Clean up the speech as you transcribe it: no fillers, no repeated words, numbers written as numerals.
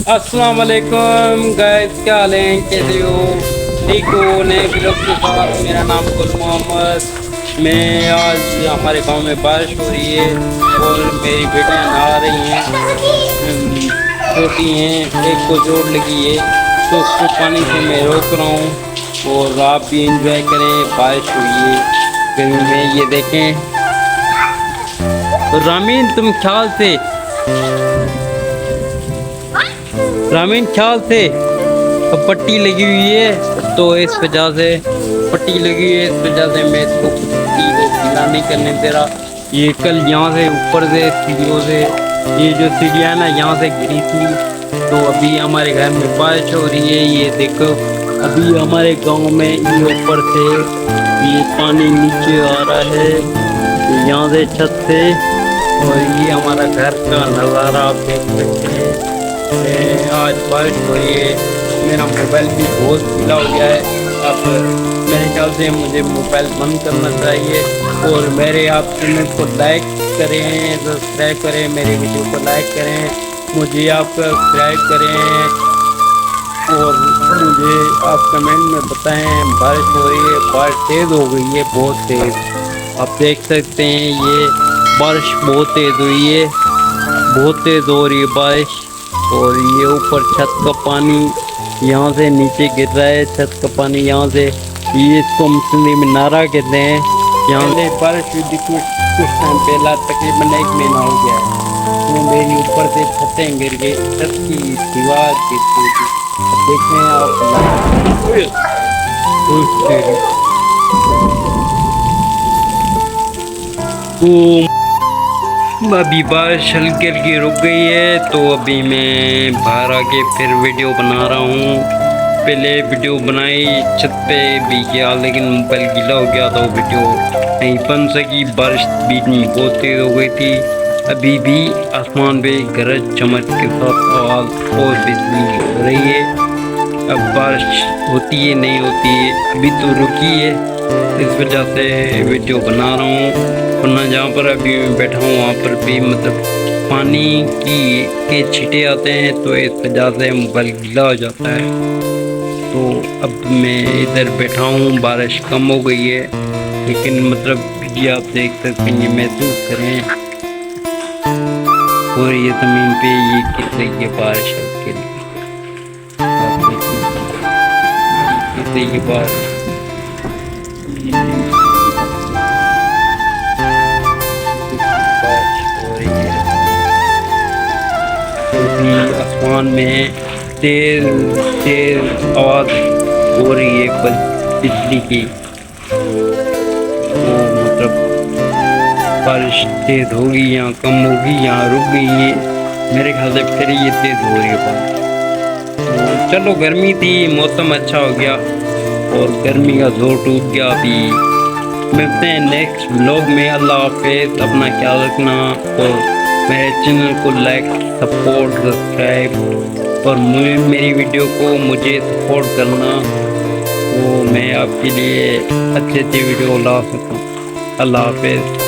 अस्सलाम वालेकुम गाइस, क्या हाल है, कैसे हो? ठीक हो? नए ब्लॉग के साथ। मेरा नाम गुल मोहम्मद। मैं आज हमारे गांव में बारिश हो रही है और मेरी बेटियां नहा रही हैं, छोटी हैं, एक को जोड़ लगी है तो उसको पानी से मैं रोक रहा हूँ। और आप भी इंजॉय करें, बारिश हुई है गर्मी में, ये देखें। तो रामीन तुम ख्याल से, रामीन ख्याल से, अब पट्टी लगी हुई है तो इस वजह से पट्टी लगी हुई है, इस वजह से मैं इसको पट्टी को गीला नहीं करने दे रहा। ये कल यहाँ से ऊपर से सीढ़ियों से, ये जो सीढ़ियाँ ना यहाँ से गिरी थी, तो अभी हमारे घर में बारिश हो रही है। ये देखो, अभी हमारे गांव में ये ऊपर से ये पानी नीचे आ रहा है यहाँ से छत से, और ये हमारा घर का नज़ारा आप देख सकते हैं। आज बारिश हो रही है, मेरा मोबाइल भी बहुत गीला हो गया है। अब मेरे ख्याल से मुझे मोबाइल बंद करना चाहिए। और मेरे आप चैनल को लाइक करें, सब्सक्राइब करें, मेरे वीडियो को लाइक करें, मुझे आप सब्सक्राइब करें और मुझे आप कमेंट में बताएं। बारिश हो रही है, बारिश तेज़ हो गई है, बहुत तेज़। आप देख सकते हैं ये बारिश बहुत तेज़ हुई है, बहुत तेज़ हो रही है बारिश। और ये ऊपर छत का पानी यहाँ से नीचे गिर रहा है, छत का पानी यहाँ से, ये इसको मुस्लिम में नारा कहते हैं। यहाँ से बारिश हुई थी कुछ टाइम पहला, तकरीबन 1 महीना हो गया है। वो मेरी ऊपर से छतें गिर गई, छत की दीवार गिर गई थी। देखें आप, तो अभी बारिश हल्की हल्की रुक गई है, तो अभी मैं बाहर आके फिर वीडियो बना रहा हूँ। पहले वीडियो बनाई छत पे भी किया, लेकिन मोबाइल गीला हो गया तो वीडियो नहीं बन सकी। बारिश बीच में बहुत तेज़ हो गई थी। अभी भी आसमान पे गरज चमक के साथ आवाज़ और बिजली हो रही है। अब बारिश होती है नहीं होती है, अभी तो रुकी है, इस वजह से वीडियो बना रहा हूँ। वरना जहाँ पर अभी मैं बैठा हूँ वहाँ पर भी मतलब पानी के छींटे आते हैं, तो इस वजह से मोबाइल गीला हो जाता है। तो अब मैं इधर बैठा हूँ, बारिश कम हो गई है, लेकिन मतलब ये आप देख सकते हैं, ये महसूस करें। और ये ज़मीन पे ये गिर रही है बारिश के लिए, आप देखिए ये बारिश। आसमान में तेज तेज आवाज़ हो रही है बिजली की, तो मतलब बारिश तेज होगी यहाँ कम होगी, यहाँ रुक गई है, मेरे ख्याल से फिर ये तेज हो रही है बारिश। तो चलो, गर्मी थी, मौसम अच्छा हो गया और गर्मी का जोर टूट गया। अभी मिलते हैं नेक्स्ट व्लॉग में। अल्लाह हाफिज़, अपना ख्याल रखना और मेरे चैनल को लाइक, सपोर्ट, सब्सक्राइब और मेरी वीडियो को मुझे सपोर्ट करना, वो मैं आपके लिए अच्छे अच्छे वीडियो ला सकूँ। अल्लाह हाफिज़।